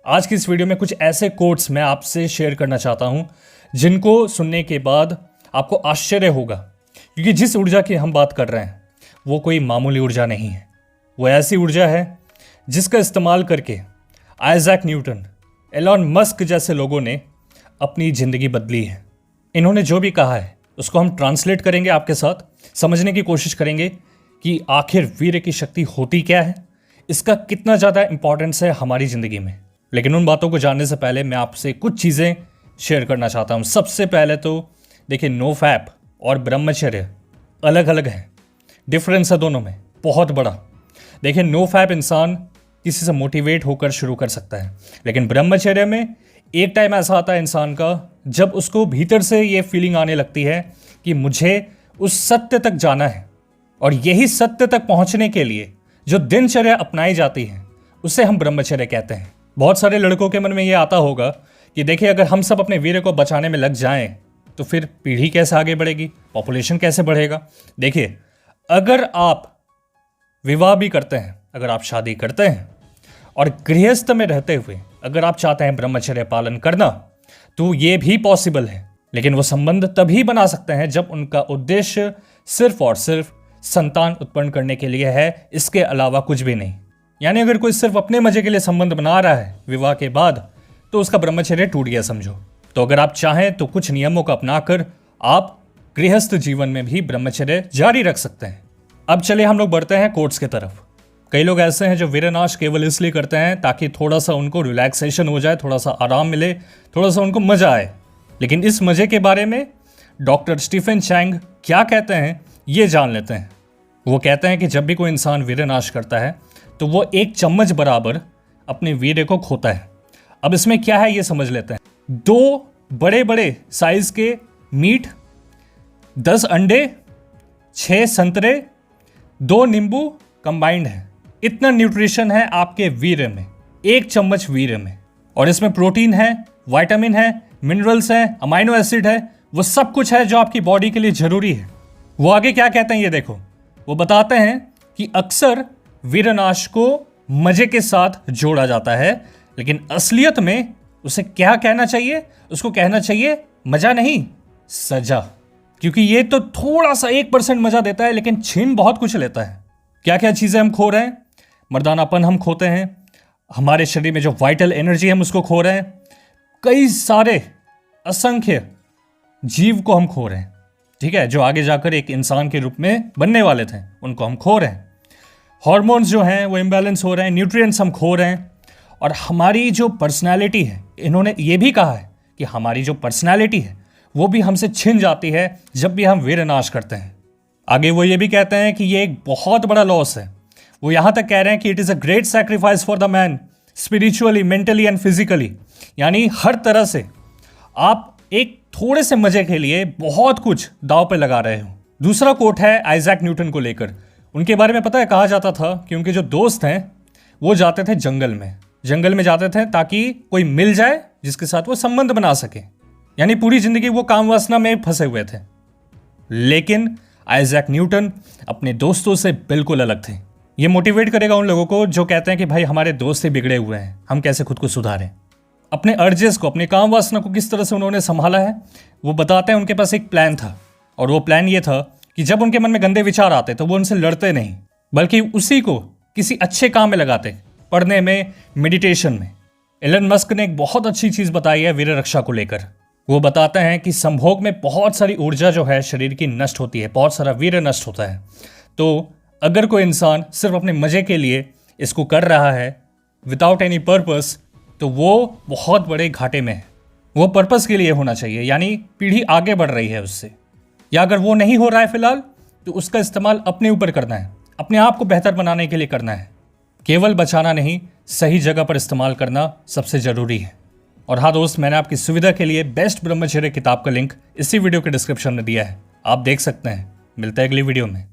आज की इस वीडियो में कुछ ऐसे कोट्स मैं आपसे शेयर करना चाहता हूं जिनको सुनने के बाद आपको आश्चर्य होगा, क्योंकि जिस ऊर्जा की हम बात कर रहे हैं वो कोई मामूली ऊर्जा नहीं है। वो ऐसी ऊर्जा है जिसका इस्तेमाल करके आइजैक न्यूटन, एलॉन मस्क जैसे लोगों ने अपनी ज़िंदगी बदली है। इन्होंने जो भी कहा है उसको हम ट्रांसलेट करेंगे, आपके साथ समझने की कोशिश करेंगे कि आखिर वीर्य की शक्ति होती क्या है, इसका कितना ज़्यादा इंपॉर्टेंस है हमारी ज़िंदगी में। लेकिन उन बातों को जानने से पहले मैं आपसे कुछ चीज़ें शेयर करना चाहता हूँ। सबसे पहले तो देखिए, नो फैप और ब्रह्मचर्य अलग अलग हैं, डिफरेंस है दोनों में बहुत बड़ा। देखिए, नो फैप इंसान किसी से मोटिवेट होकर शुरू कर सकता है, लेकिन ब्रह्मचर्य में एक टाइम ऐसा आता है इंसान का जब उसको भीतर से ये फीलिंग आने लगती है कि मुझे उस सत्य तक जाना है, और यही सत्य तक पहुंचने के लिए जो दिनचर्या अपनाई जाती है उसे हम ब्रह्मचर्य कहते हैं। बहुत सारे लड़कों के मन में ये आता होगा कि देखिए, अगर हम सब अपने वीर्य को बचाने में लग जाएं तो फिर पीढ़ी कैसे आगे बढ़ेगी, पॉपुलेशन कैसे बढ़ेगा। देखिए, अगर आप विवाह भी करते हैं, अगर आप शादी करते हैं और गृहस्थ में रहते हुए अगर आप चाहते हैं ब्रह्मचर्य पालन करना, तो ये भी पॉसिबल है। लेकिन वो संबंध तभी बना सकते हैं जब उनका उद्देश्य सिर्फ और सिर्फ संतान उत्पन्न करने के लिए है, इसके अलावा कुछ भी नहीं। यानी अगर कोई सिर्फ अपने मजे के लिए संबंध बना रहा है विवाह के बाद, तो उसका ब्रह्मचर्य टूट गया समझो। तो अगर आप चाहें तो कुछ नियमों को अपनाकर आप गृहस्थ जीवन में भी ब्रह्मचर्य जारी रख सकते हैं। अब चलिए हम लोग बढ़ते हैं कोट्स की तरफ। कई लोग ऐसे हैं जो वीर्यनाश केवल इसलिए करते हैं ताकि थोड़ा सा उनको रिलैक्सेशन हो जाए, थोड़ा सा आराम मिले, थोड़ा सा उनको मजा आए। लेकिन इस मजे के बारे में डॉक्टर स्टीफन चैंग क्या कहते हैं ये जान लेते हैं। वो कहते हैं कि जब भी कोई इंसान वीर्यनाश करता है तो वो 1 चम्मच बराबर अपने वीर्य को खोता है। अब इसमें क्या है ये समझ लेते हैं। 2 बड़े बड़े साइज के मीट, 10 अंडे, 6 संतरे, 2 नींबू कंबाइंड है। इतना न्यूट्रिशन है आपके वीर्य में, 1 चम्मच वीर्य में। और इसमें प्रोटीन है, विटामिन है, मिनरल्स है, अमाइनो एसिड है, वो सब कुछ है जो आपकी बॉडी के लिए जरूरी है। वो आगे क्या कहते हैं ये देखो। वो बताते हैं कि अक्सर वीर्यनाश को मजे के साथ जोड़ा जाता है, लेकिन असलियत में उसे क्या कहना चाहिए? उसको कहना चाहिए मजा नहीं, सजा। क्योंकि ये तो थोड़ा सा 1% मजा देता है, लेकिन छीन बहुत कुछ लेता है। क्या क्या चीजें हम खो रहे हैं? मर्दानापन हम खोते हैं, हमारे शरीर में जो वाइटल एनर्जी हम उसको खो रहे हैं, कई सारे असंख्य जीव को हम खो रहे हैं, ठीक है, जो आगे जाकर एक इंसान के रूप में बनने वाले थे, उनको हम खो रहे हैं। हार्मोन्स जो हैं वो इम्बैलेंस हो रहे हैं, न्यूट्रिएंट्स हम खो रहे हैं। और हमारी जो पर्सनैलिटी है, इन्होंने ये भी कहा है कि हमारी जो पर्सनैलिटी है वो भी हमसे छिन जाती है जब भी हम वीर्यनाश करते हैं। आगे वो ये भी कहते हैं कि ये एक बहुत बड़ा लॉस है। वो यहाँ तक कह रहे हैं कि it is a great sacrifice for the man, spiritually, mentally and physically. यानी हर तरह से आप एक थोड़े से मजे के लिए बहुत कुछ दांव पे लगा रहे हो। दूसरा कोट है आइजैक न्यूटन को लेकर। उनके बारे में पता है, कहा जाता था कि उनके जो दोस्त हैं वो जाते थे जंगल में जाते थे ताकि कोई मिल जाए जिसके साथ वो संबंध बना सके। यानी पूरी जिंदगी वो काम वासना में फंसे हुए थे। लेकिन आइजैक न्यूटन अपने दोस्तों से बिल्कुल अलग थे। ये मोटिवेट करेगा उन लोगों को जो कहते हैं कि भाई हमारे दोस्त ही बिगड़े हुए हैं, हम कैसे खुद को सुधारें। अपने अर्जेस को, अपने काम वासना को किस तरह से उन्होंने संभाला है वो बताते हैं। उनके पास एक प्लान था, और वो प्लान ये था कि जब उनके मन में गंदे विचार आते तो वो उनसे लड़ते नहीं, बल्कि उसी को किसी अच्छे काम में लगाते, पढ़ने में, मेडिटेशन में। एलन मस्क ने एक बहुत अच्छी चीज़ बताई है वीर्य रक्षा को लेकर। वो बताते हैं कि संभोग में बहुत सारी ऊर्जा जो है शरीर की नष्ट होती है, बहुत सारा वीर्य नष्ट होता है। तो अगर कोई इंसान सिर्फ अपने मजे के लिए इसको कर रहा है विदाउट एनी पर्पस, तो वो बहुत बड़े घाटे में है। वो पर्पस के लिए होना चाहिए, यानी पीढ़ी आगे बढ़ रही है उससे। या अगर वो नहीं हो रहा है फिलहाल, तो उसका इस्तेमाल अपने ऊपर करना है, अपने आप को बेहतर बनाने के लिए करना है। केवल बचाना नहीं, सही जगह पर इस्तेमाल करना सबसे ज़रूरी है। और हाँ दोस्त, मैंने आपकी सुविधा के लिए बेस्ट ब्रह्मचर्य किताब का लिंक इसी वीडियो के डिस्क्रिप्शन में दिया है, आप देख सकते हैं। मिलते हैं अगली वीडियो में।